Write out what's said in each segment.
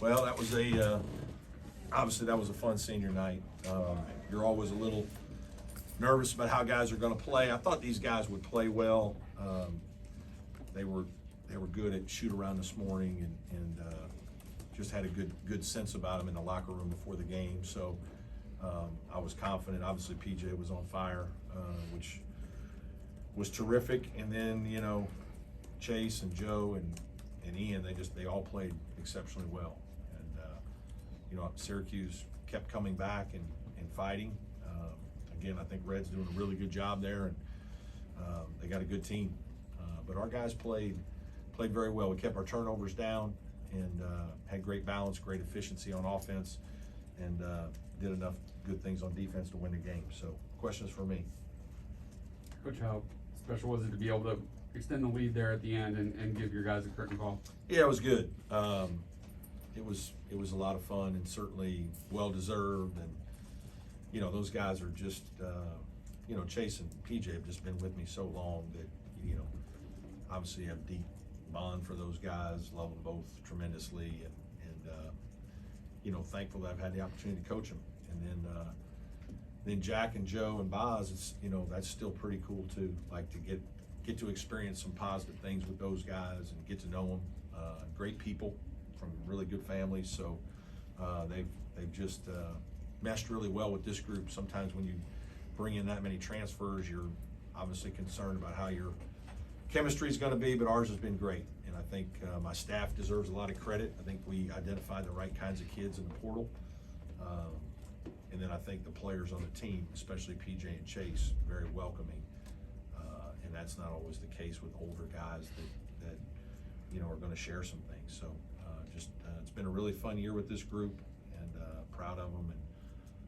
Well, that was obviously that was a fun senior night. You're always a little nervous about how guys are going to play. I thought these guys would play well. They were good at shoot around this morning and just had a good sense about them in the locker room before the game. So I was confident. Obviously, PJ was on fire, which was terrific. And then, you know, Chase and Joe and Ian, they all played exceptionally well. And, you know, Syracuse kept coming back and fighting. Again, I think Red's doing a really good job there, and they got a good team. But our guys played very well. We kept our turnovers down and had great balance, great efficiency on offense, and did enough good things on defense to win the game. So, questions for me? Coach, how special was it to be able to extend the lead there at the end and give your guys a curtain call? Yeah, it was good. It was a lot of fun and certainly well deserved. And you know, those guys are just you know, Chase and PJ have just been with me so long that, you know, obviously have deep bond for those guys. Love them both tremendously, and you know, thankful that I've had the opportunity to coach them. And then Jack and Joe and Boz, it's, you know, that's still pretty cool too. Like to get to experience some positive things with those guys and get to know them. Great people from really good families. So they've just meshed really well with this group. Sometimes when you bring in that many transfers, you're obviously concerned about how your chemistry is going to be, but ours has been great. And I think my staff deserves a lot of credit. I think we identified the right kinds of kids in the portal. And then I think the players on the team, especially PJ and Chase, very welcoming. And that's not always the case with older guys that you know, are going to share some things. So it's been a really fun year with this group, and proud of them, and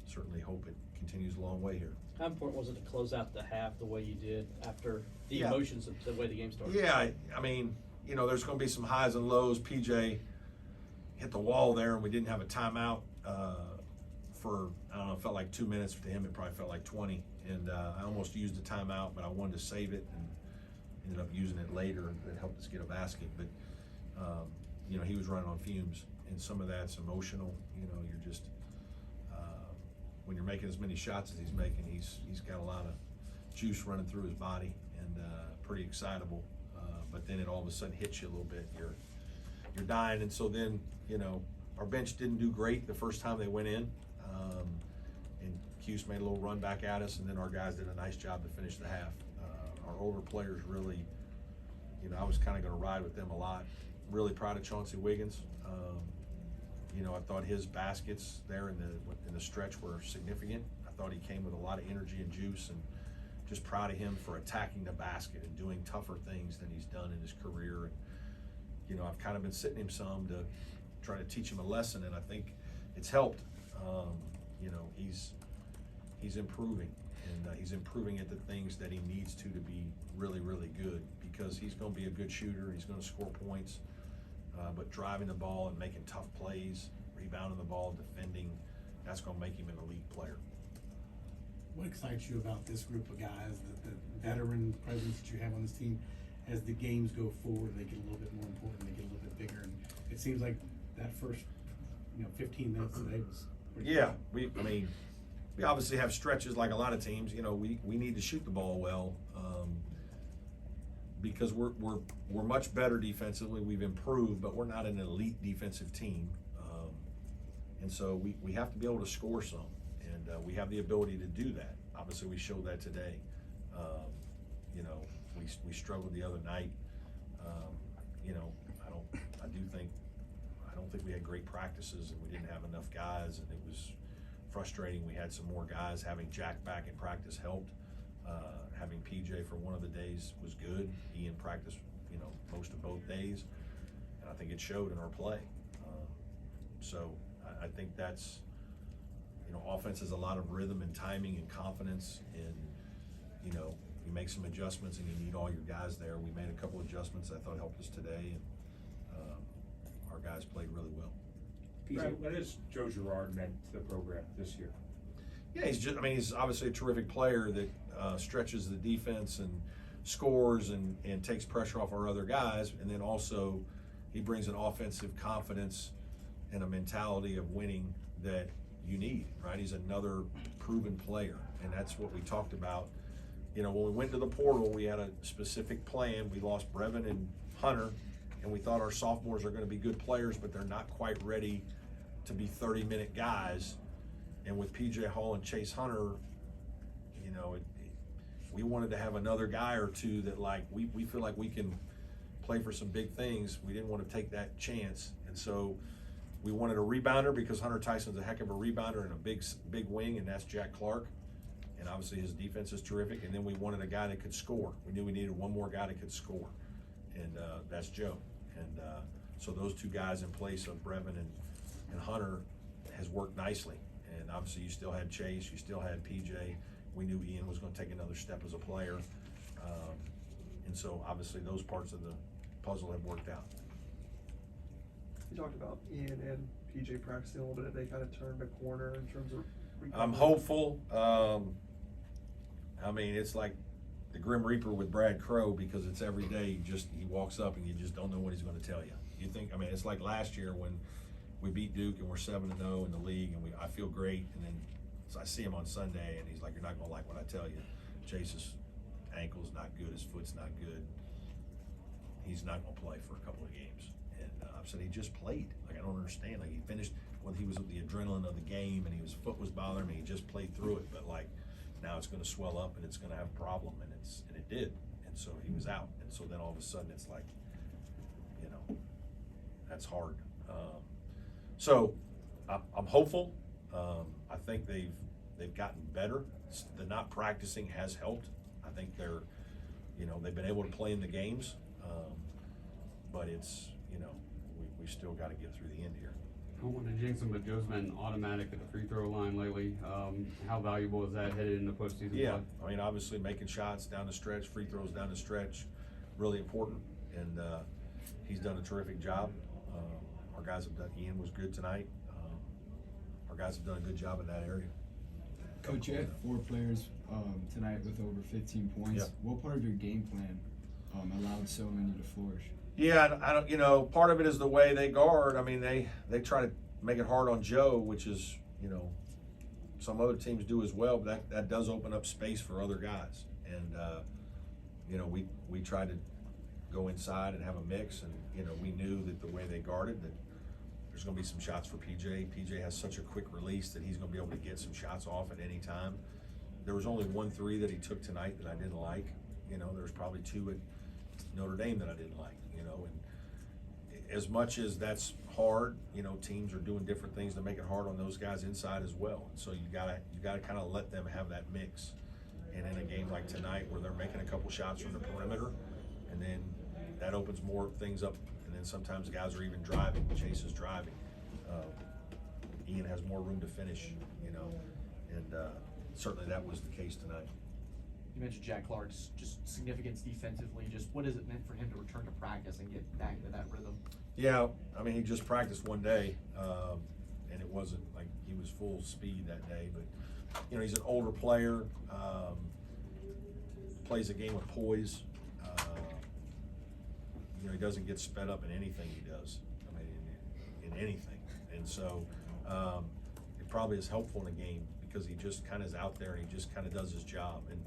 certainly hope it continues a long way here. How important was it to close out the half the way you did after the emotions of the way the game started? Yeah, I mean, you know, there's going to be some highs and lows. PJ hit the wall there, and we didn't have a timeout for, I don't know, it felt like 2 minutes. To him, it probably felt like 20. And I almost used the timeout, but I wanted to save it and ended up using it later, and it helped us get a basket. But, you know, he was running on fumes, and some of that's emotional. You know, you're just, when you're making as many shots as he's making, he's got a lot of juice running through his body, and pretty excitable. But then it all of a sudden hits you a little bit. You're dying, and so then, you know, our bench didn't do great the first time they went in, and Cuse made a little run back at us, and then our guys did a nice job to finish the half. Our older players really, you know, I was kind of going to ride with them a lot. Really proud of Chauncey Wiggins. You know, I thought his baskets there in the stretch were significant. I thought he came with a lot of energy and juice, and just proud of him for attacking the basket and doing tougher things than he's done in his career. And, you know, I've kind of been sitting him some to try to teach him a lesson, and I think it's helped. You know, he's improving, and he's improving at the things that he needs to be really, really good, because he's going to be a good shooter. He's going to score points. But driving the ball and making tough plays, rebounding the ball, defending, that's going to make him an elite player. What excites you about this group of guys, the veteran presence that you have on this team? As the games go forward, they get a little bit more important, they get a little bit bigger, and it seems like that first, 15 minutes today was pretty Yeah, I mean, we obviously have stretches like a lot of teams. You know, we need to shoot the ball well, because we're much better defensively. We've improved, but we're not an elite defensive team, and so we have to be able to score some, and we have the ability to do that. Obviously, we showed that today. You know, we struggled the other night. You know, I don't think we had great practices, and we didn't have enough guys, and it was frustrating. We had some more guys. Having Jack back in practice helped. Having PJ for one of the days was good. Ian practiced, you know, most of both days, and I think it showed in our play. So I think that's, you know, offense is a lot of rhythm and timing and confidence, and, you know, you make some adjustments and you need all your guys there. We made a couple adjustments I thought helped us today, and our guys played really well. Brad, what has Joe Girard meant to the program this year? Yeah, he's obviously a terrific player that stretches the defense and scores and takes pressure off our other guys, and then also he brings an offensive confidence and a mentality of winning that you need, right? He's another proven player, and that's what we talked about. You know, when we went to the portal, we had a specific plan. We lost Brevin and Hunter, and we thought our sophomores are going to be good players, but they're not quite ready to be 30-minute guys. And with PJ Hall and Chase Hunter, you know, we wanted to have another guy or two that, like, we feel like we can play for some big things. We didn't want to take that chance, and so we wanted a rebounder because Hunter Tyson's a heck of a rebounder and a big wing, and that's Jack Clark. And obviously his defense is terrific. And then we wanted a guy that could score. We knew we needed one more guy that could score, and that's Joe. And so those two guys in place of Brevin and Hunter has worked nicely. And obviously you still had Chase, you still had PJ. We knew Ian was going to take another step as a player. And so obviously those parts of the puzzle have worked out. You talked about Ian and PJ practicing a little bit. Have they kind of turned a corner in terms of recovery? I'm hopeful. I mean, it's like the Grim Reaper with Brad Crow, because it's every day. He walks up and you just don't know what he's going to tell you. You think, I mean, it's like last year when we beat Duke and we're 7-0 in the league, and I feel great, and then so I see him on Sunday and he's like, "You're not going to like what I tell you. Chase's ankle's not good, his foot's not good. He's not going to play for a couple of games." And I said, he just played. Like, I don't understand. Like, he finished when he was with the adrenaline of the game, and his foot was bothering him. He just played through it, but like now it's going to swell up and it's going to have a problem, and it did. And so he was out. And so then all of a sudden it's like, you know, that's hard. So I'm hopeful. I think they've gotten better. The not practicing has helped. I think they've been able to play in the games, but it's, you know, we still got to get through the end here. I don't want to jinx him, but Joe's been automatic at the free throw line lately. How valuable is that headed into postseason Yeah, play? I mean, obviously making shots down the stretch, free throws down the stretch, really important, and he's done a terrific job. Our guys have done. Ian was good tonight. Our guys have done a good job in that area. Coach, you had 4 players tonight with over 15 points. Yeah. What part of your game plan allowed so many to flourish? Yeah, I don't. You know, part of it is the way they guard. I mean, they try to make it hard on Joe, which is, you know, some other teams do as well. But that does open up space for other guys. And you know, we tried to go inside and have a mix, and you know, we knew that the way they guarded that there's going to be some shots for PJ. PJ has such a quick release that he's going to be able to get some shots off at any time. There was only 1 3 that he took tonight that I didn't like. You know, there was probably 2 at Notre Dame that I didn't like. You know, and as much as that's hard, you know, teams are doing different things to make it hard on those guys inside as well. And so you gotta kind of let them have that mix. And in a game like tonight, where they're making a couple shots from the perimeter, and then that opens more things up. And then sometimes guys are even driving. Chase is driving. Ian has more room to finish, you know, and certainly that was the case tonight. You mentioned Jack Clark's just significance defensively. Just what has it meant for him to return to practice and get back into that rhythm? Yeah, I mean, he just practiced one day, and it wasn't like he was full speed that day. But you know, he's an older player, plays a game with poise. You know, he doesn't get sped up in anything he does. I mean, in anything, and so it probably is helpful in a game because he just kind of is out there and he just kind of does his job. And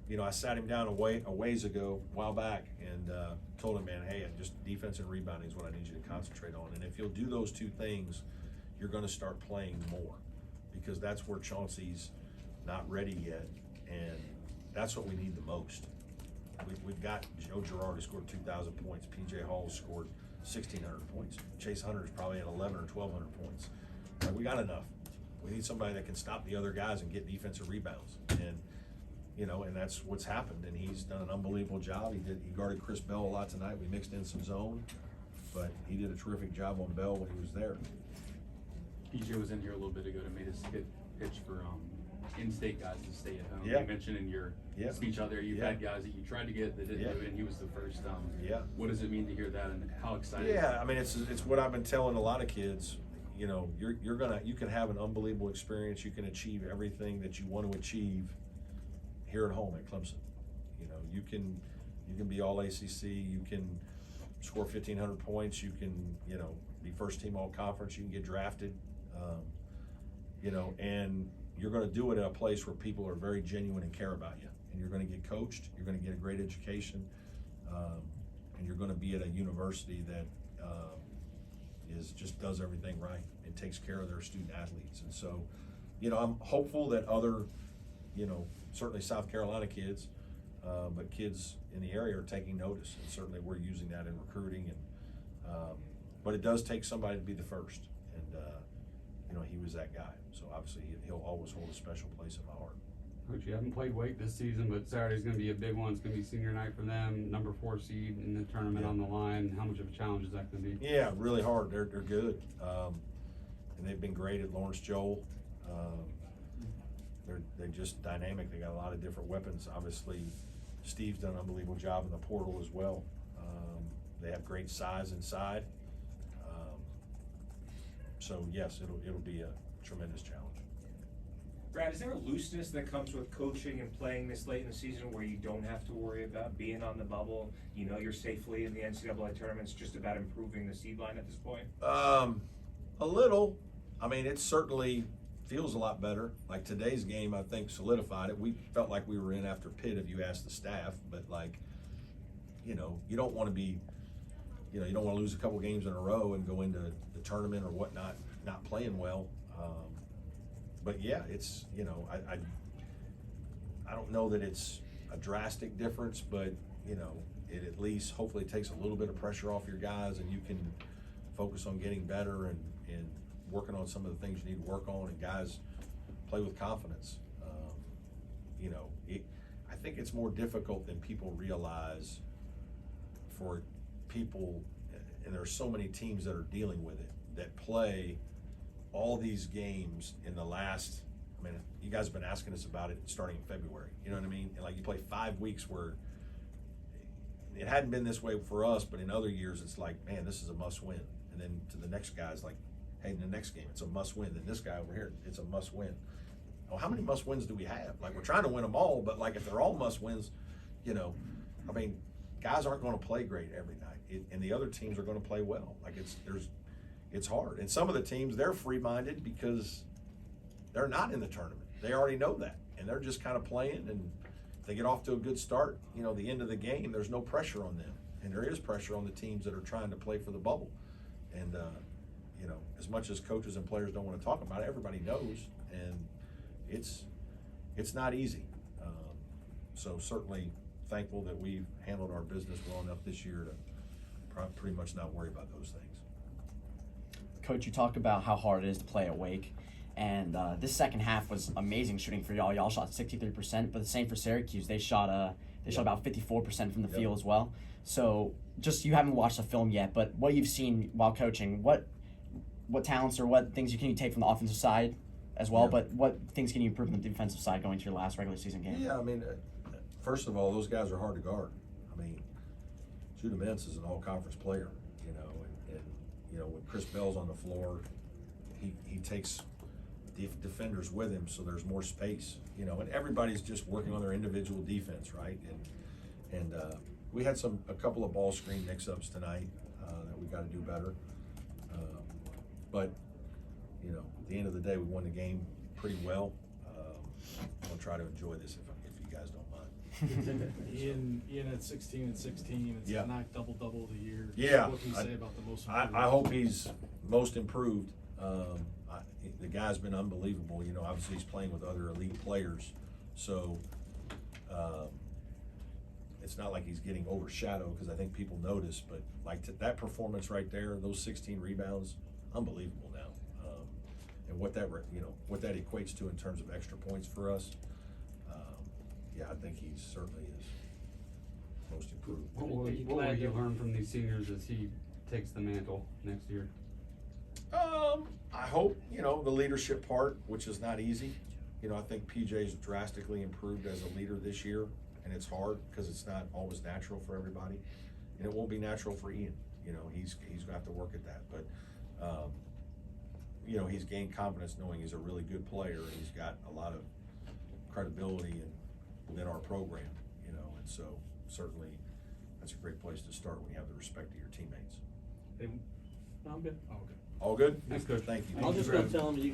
you know, I sat him down a ways ago, a while back, and told him, man, hey, just defense and rebounding is what I need you to concentrate on. And if you'll do those 2 things, you're going to start playing more, because that's where Chauncey's not ready yet, and that's what we need the most. We've got Joe Girard who scored 2,000 points. PJ Hall scored 1,600 points. Chase Hunter's probably at 1,100 or 1,200 points. Like, we got enough. We need somebody that can stop the other guys and get defensive rebounds. And you know, and that's what's happened. And he's done an unbelievable job. He guarded Chris Bell a lot tonight. We mixed in some zone, but he did a terrific job on Bell when he was there. PJ was in here a little bit ago to make a pitch for in-state guys to stay at home. Yeah. You mentioned in your Yeah. speech out there you've Yeah. had guys that you tried to get that didn't Yeah. do it, and he was the first. Yeah. What does it mean to hear that, and how excited? Yeah, I mean, it's what I've been telling a lot of kids. You know, you can have an unbelievable experience. You can achieve everything that you want to achieve here at home at Clemson. You know, you can be all ACC. You can score 1,500 points, you can, you know, be first team all conference, you can get drafted, you know, and you're going to do it in a place where people are very genuine and care about you, and you're going to get coached, you're going to get a great education, and you're going to be at a university that just does everything right and takes care of their student athletes. And so, you know, I'm hopeful that other, you know, certainly South Carolina kids, but kids in the area are taking notice, and certainly we're using that in recruiting. And but it does take somebody to be the first, and you know, he was that guy. So obviously he'll always hold a special place in my heart. Coach, you haven't played Wake this season, but Saturday's going to be a big one. It's going to be senior night for them, number 4 seed in the tournament on the line. How much of a challenge is that going to be? Yeah, really hard. They're good, and they've been great at Lawrence Joel. They're just dynamic. They got a lot of different weapons. Obviously, Steve's done an unbelievable job in the portal as well. They have great size inside. So yes, it'll be a tremendous challenge. Brad, is there a looseness that comes with coaching and playing this late in the season where you don't have to worry about being on the bubble? You know you're safely in the NCAA tournament. It's just about improving the seed line at this point? A little. I mean, it certainly feels a lot better. Like today's game, I think solidified it. We felt like we were in after Pitt, if you ask the staff, but like, you know, you don't want to be, you know, you don't want to lose a couple games in a row and go into the tournament or whatnot, not playing well. But yeah, it's, you know, I don't know that it's a drastic difference, but you know, it at least hopefully takes a little bit of pressure off your guys, and you can focus on getting better and working on some of the things you need to work on, and guys play with confidence. You know, I think it's more difficult than people realize for people, and there's so many teams that are dealing with it, that play all these games in the last, I mean, you guys have been asking us about it starting in February, you know what I mean? And like you play 5 weeks where it hadn't been this way for us, but in other years it's like, man, this is a must win. And then to the next guy's like, hey, in the next game, it's a must win. Then this guy over here, it's a must win. Well, how many must wins do we have? Like, we're trying to win them all, but like if they're all must wins, you know, I mean, guys aren't going to play great every night, and the other teams are going to play well. Like it's hard. And some of the teams, they're free-minded because they're not in the tournament. They already know that, and they're just kind of playing, and if they get off to a good start, you know, the end of the game, there's no pressure on them. And there is pressure on the teams that are trying to play for the bubble. And, you know, as much as coaches and players don't want to talk about it, everybody knows, and it's not easy. So certainly thankful that we've handled our business well enough this year to pretty much not worry about those things. Coach, you talked about how hard it is to play at Wake, and this second half was amazing shooting for y'all. Y'all shot 63%, but the same for Syracuse. They shot about 54% from the field as well. So just, you haven't watched the film yet, but what you've seen while coaching, what talents or what things can you take from the offensive side as well, but what things can you improve on the defensive side going to your last regular season game? Yeah, I mean, first of all, those guys are hard to guard. I mean, Judah Mintz is an all-conference player, you know, and you know, when Chris Bell's on the floor, he takes defenders with him, so there's more space, you know, and everybody's just working on their individual defense, right? And we had a couple of ball screen mix-ups tonight that we got to do better. But you know, at the end of the day, we won the game pretty well. I'll try to enjoy this if you guys don't mind. Ian at 16-16. It's Yeah. not double of the year. Yeah, What can you say about the most I improved? hope he's most improved. The guy's been unbelievable. You know, obviously he's playing with other elite players, so it's not like he's getting overshadowed, because I think people notice. But like that performance right there, those 16 rebounds, unbelievable now. And what that equates to in terms of extra points for us. Yeah, I think he certainly is most improved. What will you learn from these seniors as he takes the mantle next year? I hope, you know, the leadership part, which is not easy. You know, I think PJ's drastically improved as a leader this year, and it's hard because it's not always natural for everybody, and it won't be natural for Ian. You know, he's gonna have to work at that, but you know, he's gained confidence knowing he's a really good player, and he's got a lot of credibility within our program. You know, and so certainly that's a great place to start when you have the respect of your teammates. Hey, I'm good. oh, okay. All good? Thanks, Coach. Thank you. I'll just go tell them you